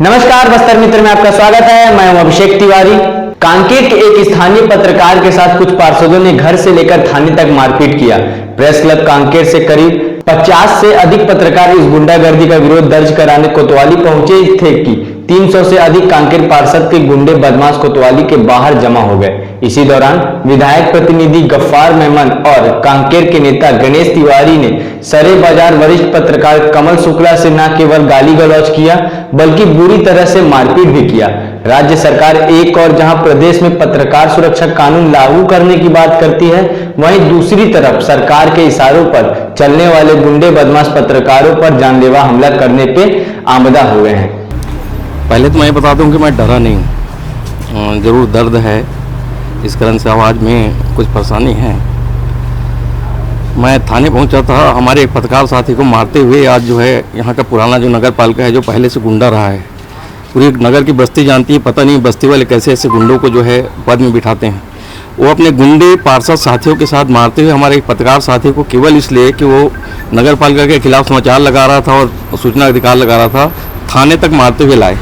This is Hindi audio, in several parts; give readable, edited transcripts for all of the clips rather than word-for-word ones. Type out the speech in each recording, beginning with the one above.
नमस्कार, बस्तर मित्र में आपका स्वागत है। मैं हूं अभिषेक तिवारी। कांकेर के एक स्थानीय पत्रकार के साथ कुछ पार्षदों ने घर से लेकर थाने तक मारपीट किया। प्रेस क्लब कांकेर से करीब 50 से अधिक पत्रकार इस गुंडागर्दी का विरोध दर्ज कराने कोतवाली पहुंचे थे कि 300 से अधिक कांकेर पार्षद के गुंडे बदमाश कोतवाली के बाहर जमा हो गए। इसी दौरान विधायक प्रतिनिधि गफ्फार मेमन और कांकेर के नेता गणेश तिवारी ने सरे बाजार वरिष्ठ पत्रकार कमल शुक्ला से न केवल गाली गलौज किया बल्कि बुरी तरह से मारपीट भी किया। राज्य सरकार एक और जहां प्रदेश में पत्रकार सुरक्षा कानून लागू करने की बात करती है, वहीं दूसरी तरफ सरकार के इशारों पर चलने वाले गुंडे बदमाश पत्रकारों पर जानलेवा हमला करने पे आमदा हुए हैं। पहले तो मैं बता दूं कि मैं डरा नहीं, ज़रूर दर्द है, इस कारण से आवाज़ में कुछ परेशानी है। मैं थाने पहुंचा था हमारे एक पत्रकार साथी को मारते हुए। आज जो है यहाँ का पुराना जो नगर पालिका है, जो पहले से गुंडा रहा है, पूरी नगर की बस्ती जानती है। पता नहीं बस्ती वाले कैसे ऐसे गुंडों को जो है पद में बिठाते हैं। वो अपने गुंडे पार्षद साथियों के साथ मारते हुए हमारे एक पत्रकार साथी को केवल इसलिए कि वो नगर पालिका के खिलाफ समाचार लगा रहा था और सूचना अधिकार लगा रहा था, थाने तक मारते हुए लाए।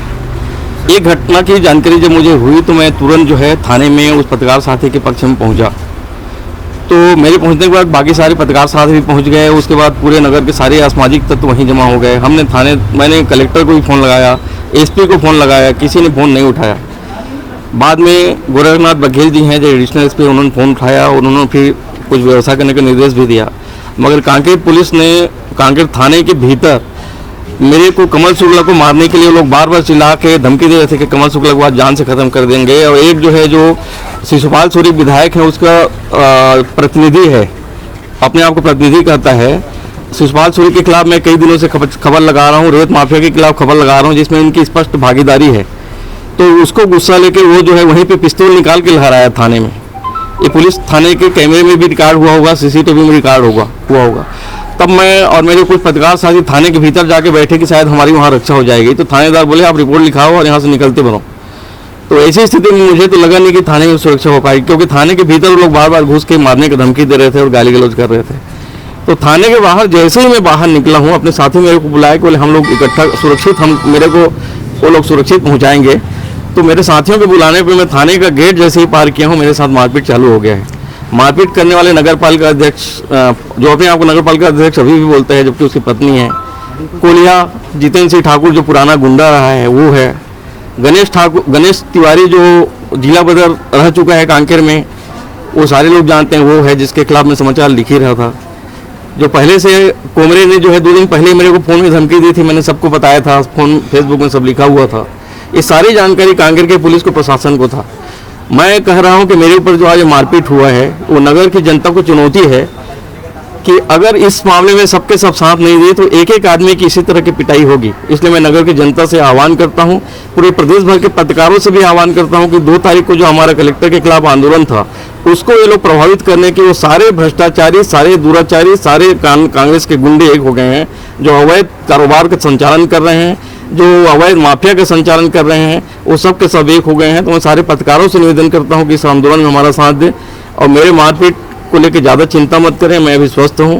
एक घटना की जानकारी जब मुझे हुई तो मैं तुरंत जो है थाने में उस पत्रकार साथी के पक्ष में पहुंचा। तो मेरे पहुंचने के बाद बाकी सारे पत्रकार साथी भी पहुंच गए। उसके बाद पूरे नगर के सारे असामाजिक तत्व वहीं जमा हो गए। मैंने कलेक्टर को भी फ़ोन लगाया, एसपी को फ़ोन लगाया, किसी ने फ़ोन नहीं उठाया। बाद में गोरखनाथ बघेल जी हैं जो एडिशनल एसपी, उन्होंने फ़ोन उठाया और उन्होंने फिर कुछ व्यवस्था करने का निर्देश भी दिया। मगर कांकेर पुलिस ने कांकेर थाने के भीतर मेरे को कमल शुक्ला को मारने के लिए लोग बार बार चिल्ला के धमकी दे रहे थे कि कमल शुक्ला को आज जान से ख़त्म कर देंगे। और एक जो है जो शिशुपाल सूरी विधायक है, उसका प्रतिनिधि है, अपने आप को प्रतिनिधि कहता है। शिशुपाल सूरी के खिलाफ मैं कई दिनों से खबर लगा रहा हूँ, रेत माफिया के खिलाफ खबर लगा रहा हूँ, जिसमें इनकी स्पष्ट भागीदारी है। तो उसको गुस्सा लेकर वो जो है वहीं पे पिस्तौल निकाल के लहराया थाने में। ये पुलिस थाने के कैमरे में भी रिकॉर्ड हुआ होगा, सीसीटीवी में रिकॉर्ड हुआ होगा। तब मैं और मेरे कुछ पत्रकार साथी थाने के भीतर जाके बैठे कि शायद हमारी वहाँ रक्षा हो जाएगी। तो थानेदार बोले आप रिपोर्ट लिखाओ और यहाँ से निकलते बनो। तो ऐसी स्थिति में मुझे तो लगा नहीं कि थाने में सुरक्षा हो पाएगी, क्योंकि थाने के भीतर लोग बार बार घुस के मारने की धमकी दे रहे थे और गाली गलौज कर रहे थे। तो थाने के बाहर जैसे ही मैं बाहर निकला हूँ, अपने साथी मेरे को बुलाया कि बोले हम लोग इकट्ठा सुरक्षित, मेरे को वो लोग सुरक्षित पहुँचाएंगे। तो मेरे साथियों के बुलाने पर मैं थाने का गेट जैसे ही पार किया हूँ, मेरे साथ मारपीट चालू हो गया है। मारपीट करने वाले नगर पालिका अध्यक्ष, जो अपने आप को नगर पालिका अध्यक्ष अभी भी बोलते हैं, जबकि उसकी पत्नी है कोलिया जितेंद्र सिंह ठाकुर, जो पुराना गुंडा रहा है वो है। गणेश तिवारी जो जिला बदर रह चुका है कांकेर में, वो सारे लोग जानते हैं, वो है जिसके खिलाफ मैं समाचार लिख ही रहा था। जो पहले से कोमरे ने जो है 2 दिन पहले मेरे को फ़ोन में धमकी दी थी, मैंने सबको बताया था, फ़ोन फेसबुक में सब लिखा हुआ था। ये सारी जानकारी कांकेर के पुलिस को, प्रशासन को था। मैं कह रहा हूं कि मेरे ऊपर जो आज मारपीट हुआ है, वो नगर की जनता को चुनौती है कि अगर इस मामले में सबके सब साथ नहीं दिए तो एक एक आदमी की इसी तरह की पिटाई होगी। इसलिए मैं नगर की जनता से आह्वान करता हूं, पूरे प्रदेश भर के पत्रकारों से भी आह्वान करता हूं कि 2 तारीख को जो हमारा कलेक्टर के खिलाफ आंदोलन था, उसको ये लोग प्रभावित करने की, वो सारे भ्रष्टाचारी, सारे दुराचारी, सारे कांग्रेस के गुंडे एक हो गए हैं, जो अवैध कारोबार का संचालन कर रहे हैं, जो अवैध माफिया का संचालन कर रहे हैं, वो सब के सब एक हो गए हैं। तो मैं सारे पत्रकारों से निवेदन करता हूं कि इस आंदोलन में हमारा साथ दें और मेरे मारपीट को लेकर ज़्यादा चिंता मत करें। मैं अभी स्वस्थ हूं,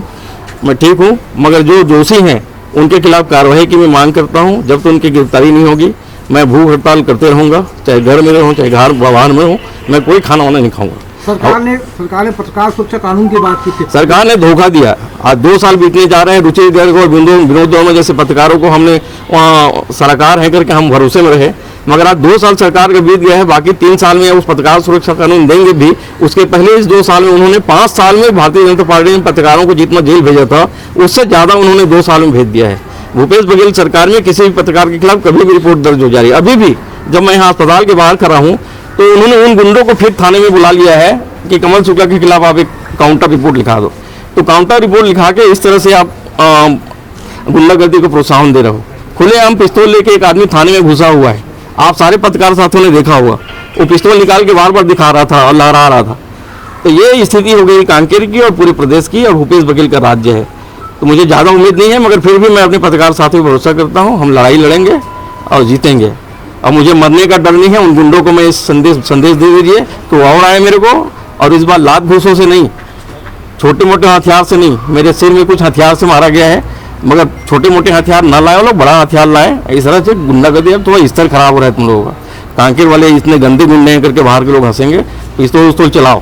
मैं ठीक हूं, मगर जो दोषी हैं उनके खिलाफ कार्रवाई की मैं मांग करता हूं। जब तक उनकी गिरफ्तारी नहीं होगी मैं भूख हड़ताल करते रहूँगा, चाहे घर में रहूँ चाहे बाहर में रहूँ, मैं कोई खाना वाना नहीं खाऊँगा। सरकार ने पत्रकार सुरक्षा कानून की बात की थी, सरकार ने धोखा दिया। आज 2 साल बीतने जा रहे हैं। रुचि गर्ग और विनोद वर्मा जैसे पत्रकारों को हमने वहाँ सरकार है करके हम भरोसे में रहे, मगर आज 2 साल सरकार का बीत गया है। बाकी 3 साल में उस पत्रकार सुरक्षा कानून देंगे भी। उसके पहले इस 2 साल में उन्होंने 5 साल में भारतीय जनता पार्टी ने पत्रकारों को जितना जेल भेजा था, उससे ज़्यादा उन्होंने 2 साल में भेज दिया है। भूपेश बघेल सरकार में किसी भी पत्रकार के खिलाफ कभी भी रिपोर्ट दर्ज हो जा रही है। अभी भी जब मैं यहाँ अस्पताल के बाहर खड़ा हूँ तो उन्होंने उन गुंडों को फिर थाने में बुला लिया है कि कमल शुक्ला के खिलाफ आप एक काउंटर रिपोर्ट लिखा दो। तो काउंटर रिपोर्ट लिखा के इस तरह से आप गुंडागर्दी को प्रोत्साहन दे रहे हो। खुलेआम पिस्तौल लेके एक आदमी थाने में घुसा हुआ है, आप सारे पत्रकार साथियों ने देखा होगा। वो पिस्तौल निकाल के बार बार दिखा रहा था और लहरा रहा था। तो ये स्थिति हो गई कांकेर की और पूरे प्रदेश की, और भूपेश बघेल का राज्य है। तो मुझे ज़्यादा उम्मीद नहीं है, मगर फिर भी मैं अपने पत्रकार साथियों पर भरोसा करता हूँ, हम लड़ाई लड़ेंगे और जीतेंगे। अब मुझे मरने का डर नहीं है। उन गुंडों को मैं इस संदेश दे दीजिए कि वो और आए मेरे को, और इस बार लात घूसों से नहीं, छोटे मोटे हथियार से नहीं, मेरे सिर में कुछ हथियार से मारा गया है। मगर छोटे मोटे हथियार ना लाए, वो लोग बड़ा हथियार लाए। इस तरह से गुंडागर्दी, अब थोड़ा स्तर खराब हो रहा है तुम लोगों का। कांकेर वाले इतने गंदे गुंडे हैं करके बाहर के लोग हंसेंगे, पिस्तौल चलाओ।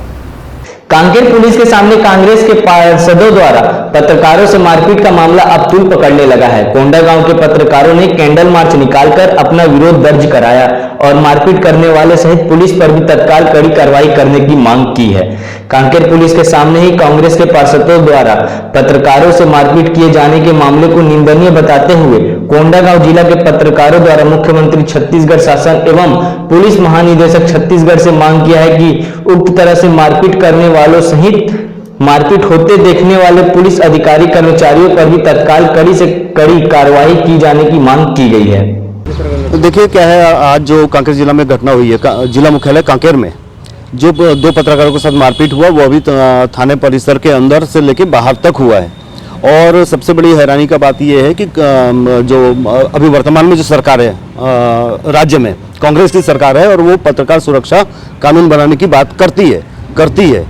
कांकेर पुलिस के सामने कांग्रेस के पार्षदों द्वारा पत्रकारों से मारपीट का मामला अब तूल पकड़ने लगा है। कोंडागांव के पत्रकारों ने कैंडल मार्च निकालकर अपना विरोध दर्ज कराया और मारपीट करने वाले सहित पुलिस पर भी तत्काल कड़ी कार्रवाई करने की मांग की है। कांकेर पुलिस के सामने ही कांग्रेस के पार्षदों द्वारा पत्रकारों से मारपीट किए जाने के मामले को निंदनीय बताते हुए कोंडागांव जिला के पत्रकारों द्वारा मुख्यमंत्री छत्तीसगढ़ शासन एवं पुलिस महानिदेशक छत्तीसगढ़ से मांग किया है कि उक्त तरह से मारपीट करने वालों सहित मारपीट होते देखने वाले पुलिस अधिकारी कर्मचारियों पर भी तत्काल कड़ी से कड़ी कार्रवाई की जाने की मांग की गई है। देखिए क्या है, आज जो कांकेर जिला में घटना हुई है, जिला मुख्यालय कांकेर में जो 2 पत्रकारों के साथ मारपीट हुआ, वो अभी थाने परिसर के अंदर से लेके बाहर तक हुआ है। और सबसे बड़ी हैरानी का बात यह है कि जो अभी वर्तमान में जो सरकार है राज्य में, कांग्रेस की सरकार है, और वो पत्रकार सुरक्षा कानून बनाने की बात करती है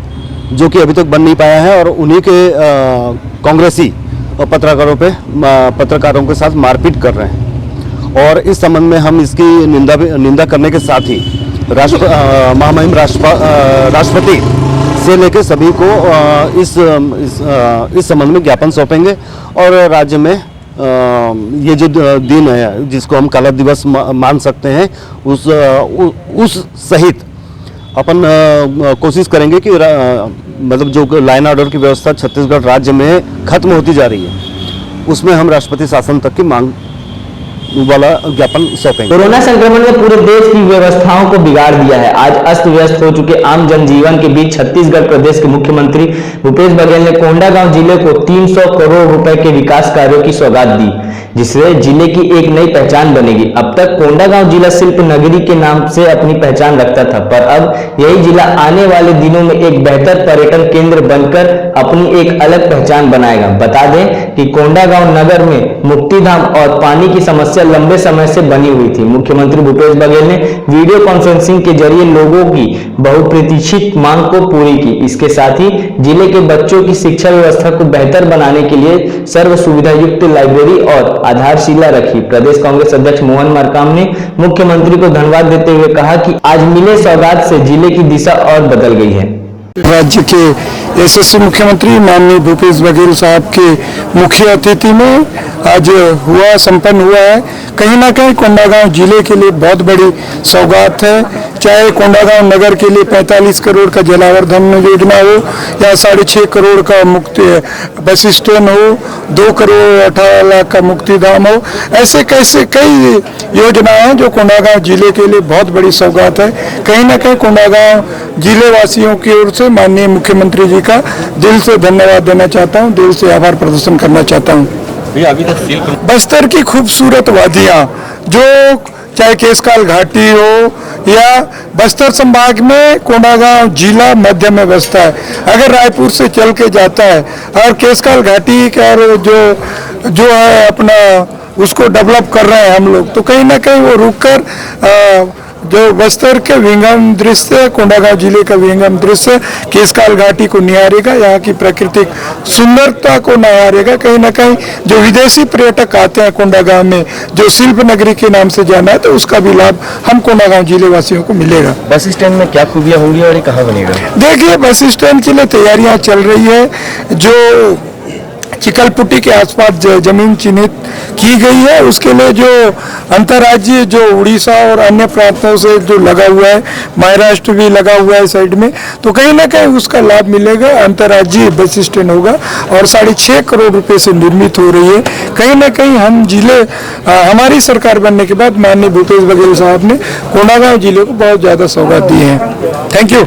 जो कि अभी तक बन नहीं पाया है। और उन्हीं के कांग्रेसी पत्रकारों के साथ मारपीट कर रहे हैं। और इस संबंध में हम इसकी निंदा करने के साथ ही महामहिम राष्ट्रपति से लेकर सभी को इस संबंध में ज्ञापन सौंपेंगे। और राज्य में ये जो दिन है जिसको हम काला दिवस मान सकते हैं, उस सहित अपन कोशिश करेंगे कि मतलब जो लाइन ऑर्डर की व्यवस्था छत्तीसगढ़ राज्य में खत्म होती जा रही है, उसमें हम राष्ट्रपति शासन तक की मांग वाला ज्ञापन सौंपेंगे। कोरोना संक्रमण ने पूरे देश की व्यवस्थाओं को बिगाड़ दिया है। आज अस्त व्यस्त हो चुके आम जनजीवन के बीच छत्तीसगढ़ प्रदेश के मुख्यमंत्री भूपेश बघेल ने कोंडागांव जिले को 300 करोड़ रुपए के विकास कार्यों की सौगात दी, जिससे जिले की एक नई पहचान बनेगी। अब तक कोंडागांव जिला शिल्प नगरी के नाम से अपनी पहचान रखता था, पर अब यही जिला आने वाले दिनों में एक बेहतर पर्यटन केंद्र बनकर अपनी एक अलग पहचान बनाएगा। बता दें कि कोंडागांव नगर में मुक्तिधाम और पानी की समस्या लंबे समय से बनी हुई थी। मुख्यमंत्री भूपेश बघेल ने वीडियो कॉन्फ्रेंसिंग के जरिए लोगों की बहुप्रतीक्षित मांग को पूरी की। इसके साथ ही जिले के बच्चों की शिक्षा व्यवस्था को बेहतर बनाने के लिए सर्व सुविधा युक्त लाइब्रेरी और आधारशिला रखी। प्रदेश कांग्रेस अध्यक्ष मोहन मरकाम ने मुख्यमंत्री को धन्यवाद देते हुए कहा कि आज मिले सौगात से जिले की दिशा और बदल गई है। राज्य के यशस्वी मुख्यमंत्री माननीय भूपेश बघेल साहब के मुख्य अतिथि में आज संपन्न हुआ है। कहीं ना कहीं कोंडागांव जिले के लिए बहुत बड़ी सौगात है। चाहे कोंडागांव नगर के लिए 45 करोड़ का जलावर्धन योजना हो या 6.5 करोड़ का मुक्ति बस स्टैंड हो, 2 करोड़ 18 लाख का मुक्तिधाम हो, ऐसे कैसे कई योजनाएं हैं जो कोंडागांव जिले के लिए बहुत बड़ी सौगात है। कहीं ना कहीं कोंडागांव जिले वासियों की ओर से माननीय मुख्यमंत्री जी का दिल से धन्यवाद देना चाहता हूं, दिल से आभार प्रदर्शन करना चाहता हूं। अभी तक बस्तर की खूबसूरत वादियां, जो चाहे केसकाल घाटी हो या बस्तर संभाग में कोंडागांव जिला मध्य में बसता है। अगर रायपुर से चल के जाता है और केसकाल घाटी का जो है अपना उसको डेवलप कर रहे हैं हम लोग, तो कहीं ना कहीं वो रुककर जो बस्तर के विहंगम दृश्य, कोंडागांव जिले का विहंगम दृश्य केसकाल घाटी को निहारेगा, यहाँ की प्राकृतिक सुंदरता को निहारेगा। कहीं ना कहीं जो विदेशी पर्यटक आते हैं कोंडागांव में, जो शिल्प नगरी के नाम से जाना है, तो उसका भी लाभ हम कोंडागांव जिले वासियों को मिलेगा। बस स्टैंड में क्या खूबियां होंगी और ये कहाँ बनेगा? देखिए, बस स्टैंड के लिए तैयारियां चल रही है। जो चिकलपुट्टी के आसपास जमीन चिन्हित की गई है, उसके लिए जो अंतर्राज्यीय जो उड़ीसा और अन्य प्रांतों से जो लगा हुआ है, महाराष्ट्र भी लगा हुआ है साइड में, तो कहीं ना कहीं उसका लाभ मिलेगा। अंतर्राज्यीय बस स्टैंड होगा और 6.5 करोड़ रुपए से निर्मित हो रही है। कहीं ना कहीं हम जिले हमारी सरकार बनने के बाद माननीय भूपेश बघेल साहब ने कोंडागांव जिले को बहुत ज्यादा सौगात दी है। Thank you.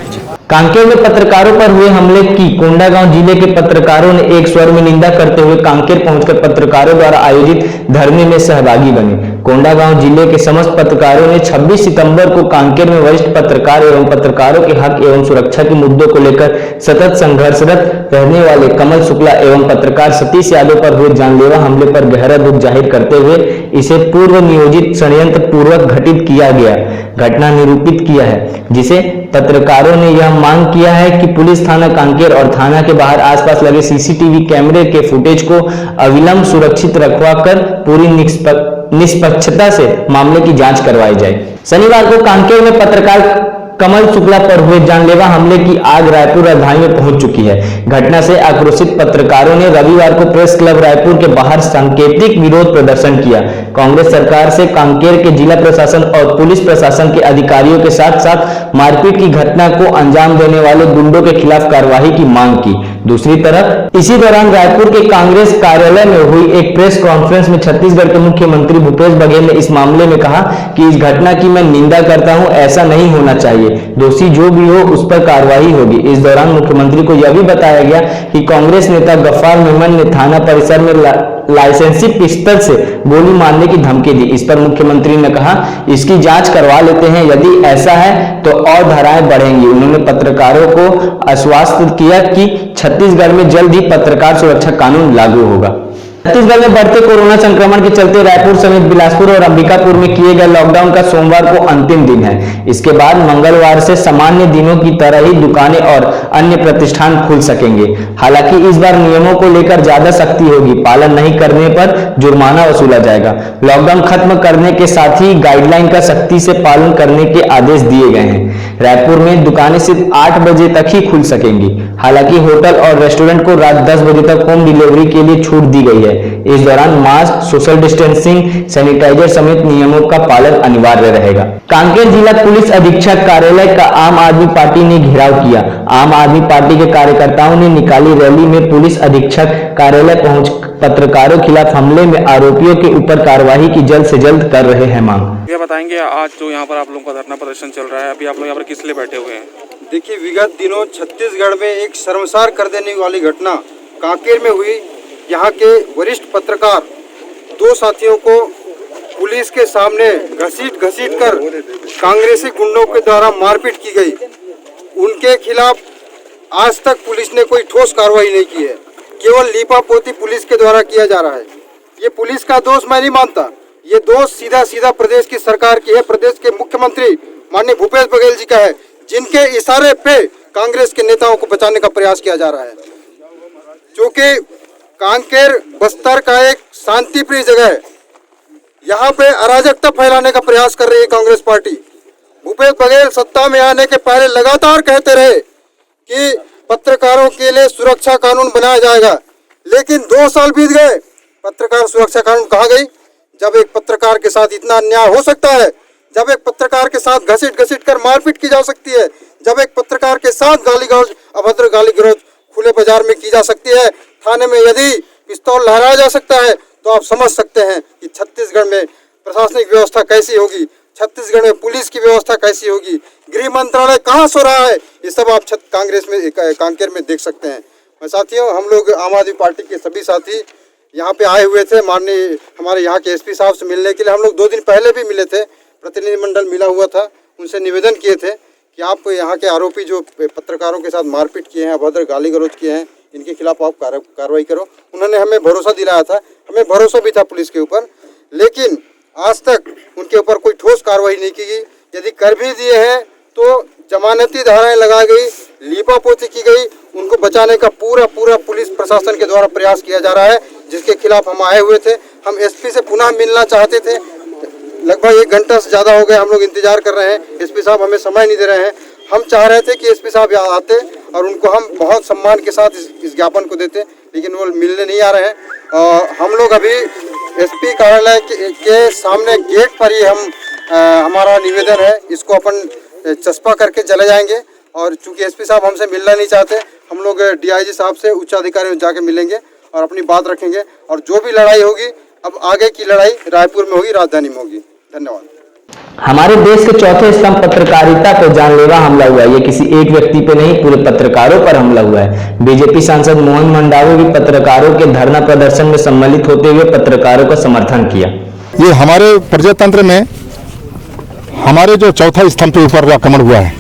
कांकेर में पत्रकारों पर हुए हमले की कोंडागांव जिले के पत्रकारों ने एक स्वर में निंदा करते हुए कांकेर पहुंचकर पत्रकारों द्वारा आयोजित धरने में सहभागी बने। कोंडागांव जिले के समस्त पत्रकारों ने 26 सितंबर को कांकेर में वरिष्ठ पत्रकार एवं पत्रकारों के हक एवं सुरक्षा के मुद्दों को लेकर सतत संघर्षरत रहने वाले कमल शुक्ला एवं पत्रकार सतीश यादव पर हुए जानलेवा हमले पर गहरा दुख जाहिर करते हुए इसे पूर्व नियोजित षड्यंत्र पूर्वक घटित किया गया घटना निरूपित किया है, जिसे पत्रकारों ने यह मांग किया है कि पुलिस थाना कांकेर और थाना के बाहर आसपास लगे सीसीटीवी कैमरे के फुटेज को अविलंब सुरक्षित रखवाकर पूरी निष्पक्षता से मामले की जांच करवाई जाए। शनिवार को कांकेर में पत्रकार कमल शुक्ला पर हुए जानलेवा हमले की आग रायपुर राजधानी में पहुंच चुकी है। घटना से आक्रोशित पत्रकारों ने रविवार को प्रेस क्लब रायपुर के बाहर सांकेतिक विरोध प्रदर्शन किया। कांग्रेस सरकार से कांकेर के जिला प्रशासन और पुलिस प्रशासन के अधिकारियों के साथ साथ मारपीट की घटना को अंजाम देने वाले गुंडों के खिलाफ कार्रवाई की मांग की। दूसरी तरफ इसी दौरान रायपुर के कांग्रेस कार्यालय में हुई एक प्रेस कॉन्फ्रेंस में छत्तीसगढ़ के मुख्यमंत्री भूपेश बघेल ने इस मामले में कहा कि इस घटना की मैं निंदा करता हूं, ऐसा नहीं होना चाहिए, दोषी जो भी हो उस पर कार्रवाई होगी। इस दौरान मुख्यमंत्री को यह भी बताया गया कि कांग्रेस नेता गफ्फार मेमन ने थाना परिसर में लाइसेंसी पिस्टल से गोली मारने की धमकी दी। इस पर मुख्यमंत्री ने कहा इसकी जांच करवा लेते हैं, यदि ऐसा है तो और धाराएं बढ़ेंगी। उन्होंने पत्रकारों को आश्वस्त किया कि छत्तीसगढ़ में जल्द ही पत्रकार सुरक्षा कानून लागू होगा। छत्तीसगढ़ में बढ़ते कोरोना संक्रमण के चलते रायपुर समेत बिलासपुर और अंबिकापुर में किए गए लॉकडाउन का सोमवार को अंतिम दिन है। इसके बाद मंगलवार से सामान्य दिनों की तरह ही दुकानें और अन्य प्रतिष्ठान खुल सकेंगे। हालांकि इस बार नियमों को लेकर ज्यादा सख्ती होगी, पालन नहीं करने पर जुर्माना वसूला जाएगा। लॉकडाउन खत्म करने के साथ ही गाइडलाइन का सख्ती से पालन करने के आदेश दिए गए हैं। रायपुर में दुकानें सिर्फ 8 बजे तक ही खुल सकेंगी। हालांकि होटल और रेस्टोरेंट को रात 10 बजे तक होम डिलीवरी के लिए छूट दी गई है। इस दौरान मास्क, सोशल डिस्टेंसिंग, सैनिटाइजर समेत नियमों का पालन अनिवार्य रहेगा। कांकेर जिला पुलिस अधीक्षक कार्यालय का आम आदमी पार्टी ने घेराव किया। आम आदमी पार्टी के कार्यकर्ताओं ने निकाली रैली में पुलिस अधीक्षक कार्यालय पहुंच पत्रकारों के खिलाफ हमले में आरोपियों के ऊपर कार्रवाई की जल्द से जल्द कर रहे हैं मांग। क्या बताएंगे आज जो यहाँ पर आप लोगों का धरना प्रदर्शन चल रहा है, अभी आप लोग यहाँ पर किस लिए बैठे हुए हैं? देखिए, विगत दिनों छत्तीसगढ़ में एक शर्मसार कर देने वाली घटना कांकेर में हुई। यहाँ के वरिष्ठ पत्रकार 2 साथियों को पुलिस के सामने घसीट कर कांग्रेसी गुंडों के द्वारा मारपीट की गई। उनके खिलाफ आज तक पुलिस ने कोई ठोस कार्रवाई नहीं की है, केवल लीपापोती पुलिस के द्वारा किया जा रहा है। ये पुलिस का दोष मैं नहीं मानता, ये दोष सीधा प्रदेश की सरकार की है, प्रदेश के मुख्यमंत्री माननीय भूपेश बघेल जी का है, जिनके इशारे पे कांग्रेस के नेताओं को बचाने का प्रयास किया जा रहा है। क्योंकि कांकेर बस्तर का एक शांति प्रिय जगह है, यहाँ पे अराजकता फैलाने का प्रयास कर रही है कांग्रेस पार्टी। भूपेश बघेल सत्ता में आने के पहले लगातार कहते रहे कि पत्रकारों के लिए सुरक्षा कानून बनाया जाएगा, लेकिन 2 साल बीत गए, पत्रकार सुरक्षा कानून कहाँ गई? जब एक पत्रकार के साथ इतना अन्याय हो सकता है, जब एक पत्रकार के साथ घसीट कर मारपीट की जा सकती है, जब एक पत्रकार के साथ गाली गलौज, अभद्र गाली गलौज खुले बाजार में की जा सकती है, थाने में यदि पिस्तौल लहराया जा सकता है, तो आप समझ सकते हैं कि छत्तीसगढ़ में प्रशासनिक व्यवस्था कैसी होगी, छत्तीसगढ़ में पुलिस की व्यवस्था कैसी होगी, गृह मंत्रालय कहाँ सो रहा है, ये सब आप कांकेर में देख सकते हैं। साथियों, हम लोग आम आदमी पार्टी के सभी साथी यहाँ पे आए हुए थे माननीय हमारे यहाँ के एसपी साहब से मिलने के लिए। हम लोग 2 दिन पहले भी मिले थे, प्रतिनिधिमंडल मिला हुआ था, उनसे निवेदन किए थे कि आप यहाँ के आरोपी जो पत्रकारों के साथ मारपीट किए हैं, अभद्र गाली गलौज किए हैं, इनके खिलाफ आप कार्रवाई करो। उन्होंने हमें भरोसा दिलाया था, हमें भरोसा भी था पुलिस के ऊपर, लेकिन आज तक उनके ऊपर कोई ठोस कार्रवाई नहीं की गई। यदि कर भी दिए हैं तो जमानती धाराएं लगाई गई, लीपापोती की गई, उनको बचाने का पूरा पुलिस प्रशासन के द्वारा प्रयास किया जा रहा है, जिसके खिलाफ हम आए हुए थे। हम एसपी से पुनः मिलना चाहते थे, लगभग 1 घंटा से ज़्यादा हो गया हम लोग इंतजार कर रहे हैं, एसपी साहब हमें समय नहीं दे रहे हैं। हम चाह रहे थे कि एसपी साहब यहाँ आते और उनको हम बहुत सम्मान के साथ इस ज्ञापन को देते, लेकिन वो मिलने नहीं आ रहे हैं। हम लोग अभी एसपी कार्यालय के सामने गेट पर ही हमारा निवेदन है, इसको अपन चस्पा करके चले जाएंगे। और चूंकि एसपी साहब हमसे मिलना नहीं चाहते, हम लोग डीआईजी साहब से उच्च अधिकारियों जाके मिलेंगे और अपनी बात रखेंगे, और जो भी लड़ाई होगी, अब आगे की लड़ाई रायपुर में होगी, राजधानी में होगी। धन्यवाद। हमारे देश के चौथे स्तंभ पत्रकारिता पर जानलेवा हमला हुआ है। ये किसी एक व्यक्ति पे नहीं, पूरे पत्रकारों पर हमला हुआ है। बीजेपी सांसद मोहन मंडावी भी पत्रकारों के धरना प्रदर्शन में सम्मिलित होते हुए पत्रकारों का समर्थन किया। ये हमारे प्रजातंत्र में हमारे जो चौथा स्तंभ के ऊपर आक्रमण हुआ है,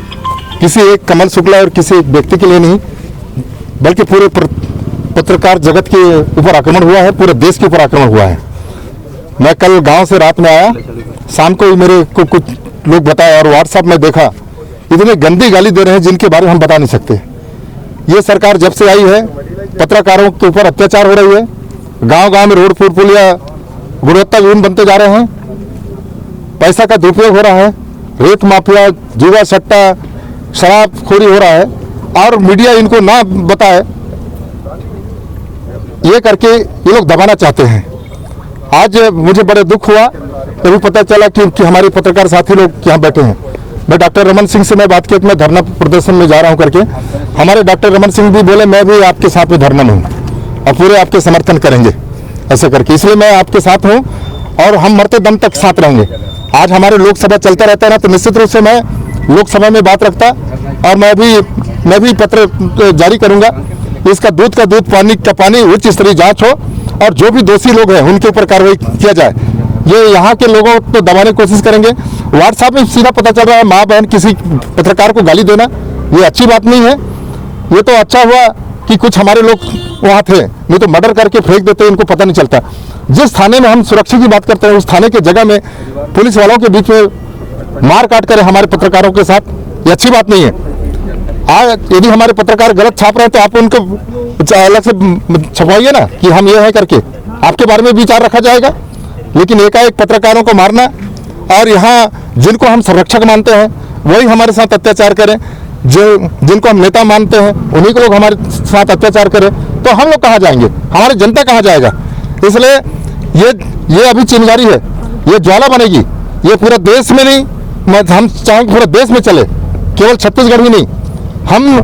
किसी एक कमल शुक्ला और किसी एक व्यक्ति के लिए नहीं, बल्कि पूरे पत्रकार जगत के ऊपर आक्रमण हुआ है, पूरे देश के ऊपर आक्रमण हुआ है। मैं कल गांव से रात में आया, शाम को ही मेरे को कुछ लोग बताया और व्हाट्सएप में देखा, इतनी गंदी गाली दे रहे हैं जिनके बारे में हम बता नहीं सकते। ये सरकार जब से आई है पत्रकारों के ऊपर अत्याचार हो रही है, गांव-गांव में रोड पुलिया गुणवत्ताहीन बनते जा रहे हैं, पैसा का दुरुपयोग हो रहा है, रेत माफिया, जुआ सट्टा, शराबखोरी हो रहा है और मीडिया इनको ना बताए, ये करके ये लोग दबाना चाहते हैं। आज मुझे बड़े दुख हुआ तभी पता चला कि हमारे पत्रकार साथी लोग यहाँ बैठे हैं। मैं डॉक्टर रमन सिंह से मैं बात की कि मैं धरना प्रदर्शन में जा रहा हूँ करके, हमारे डॉक्टर रमन सिंह भी बोले मैं भी आपके साथ में धरना में हूँ और पूरे आपके समर्थन करेंगे ऐसे करके, इसलिए मैं आपके साथ हूँ और हम मरते दम तक साथ रहेंगे। आज हमारे लोकसभा चलता रहता है ना, तो निश्चित रूप से मैं लोकसभा में बात रखता और मैं भी पत्र जारी करूंगा। इसका दूध का दूध, पानी का पानी, उच्च स्तरीय जांच हो और जो भी दोषी लोग हैं उनके ऊपर कार्रवाई किया जाए। ये यहाँ के लोगों को दबाने की कोशिश करेंगे। व्हाट्सएप में सीधा पता चल रहा है माँ बहन किसी पत्रकार को गाली देना, ये अच्छी बात नहीं है। ये तो अच्छा हुआ कि कुछ हमारे लोग वहाँ थे, नहीं तो मर्डर करके फेंक देते, इनको पता नहीं चलता। जिस थाने में हम सुरक्षा की बात करते हैं उस थाने के जगह में पुलिस वालों के बीच में मार काट करें हमारे पत्रकारों के साथ, ये अच्छी बात नहीं है। आज यदि हमारे पत्रकार गलत छाप रहे हैं तो आप उनको अलग से छपवाइए ना कि हम ये है करके, आपके बारे में विचार रखा जाएगा। लेकिन एकाएक पत्रकारों को मारना और यहाँ जिनको हम संरक्षक मानते हैं वही हमारे साथ अत्याचार करें, जिनको हम नेता मानते हैं उन्हीं को लोग हमारे साथ अत्याचार करें, तो हम लोग कहाँ जाएंगे, हमारी जनता कहाँ जाएगा। इसलिए ये अभी चिंगारी है, ये ज्वाला बनेगी, ये पूरे देश में नहीं, हम चाहेंगे पूरे देश में चले, केवल छत्तीसगढ़ ही नहीं। हम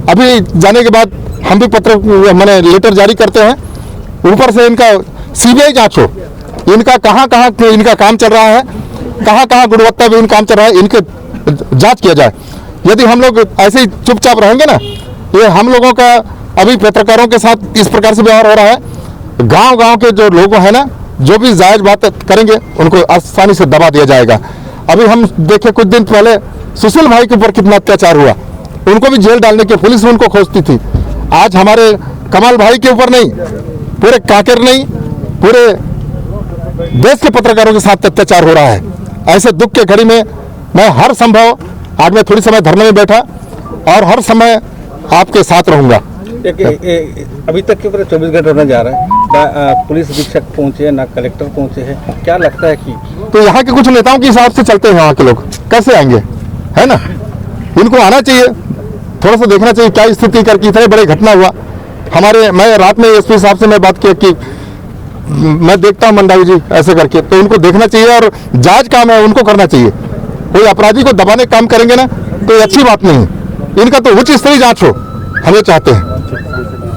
अभी जाने के बाद हम भी मैंने लेटर जारी करते हैं, ऊपर से इनका सीबीआई जांच हो, इनका कहाँ इनका काम चल रहा है, कहाँ गुणवत्ता भी काम चल रहा है, इनके जांच किया जाए। यदि हम लोग ऐसे ही चुपचाप रहेंगे ना, ये हम लोगों का अभी पत्रकारों के साथ इस प्रकार से व्यवहार हो रहा है। गांव के जो लोग हैं ना, जो भी जायज बात करेंगे उनको आसानी से दबा दिया जाएगा। अभी हम देखे कुछ दिन पहले सुशील भाई के ऊपर कितना अत्याचार हुआ, उनको भी जेल डालने की पुलिस उनको खोजती थी। आज हमारे कमल भाई के ऊपर नहीं, पूरे कांकेर नहीं, पूरे देश के पत्रकारों के साथ अत्याचार हो रहा है। ऐसे दुख के घड़ी में मैं हर संभव, आज मैं थोड़ी समय धरने में बैठा और हर समय आपके साथ रहूंगा। अभी तक के ऊपर 24 घंटे होने जा रहा है, ना पुलिस अधीक्षक पहुंचे ना कलेक्टर पहुंचे हैं, क्या लगता है कि तो यहाँ के कुछ नेताओं के हिसाब से चलते हैं, वहाँ के लोग कैसे आएंगे, है ना। इनको आना चाहिए, थोड़ा सा देखना चाहिए क्या स्थिति करके इतने बड़े घटना हुआ। मैं रात में एसपी साहब से मैं बात किया कि मैं देखता हूँ मंडावी जी ऐसे करके, तो उनको देखना चाहिए और जांच काम है उनको करना चाहिए। कोई अपराधी को दबाने का काम करेंगे ना तो ये अच्छी बात नहीं, इनका तो उच्च स्तरीय जांच हो, हम ये चाहते हैं।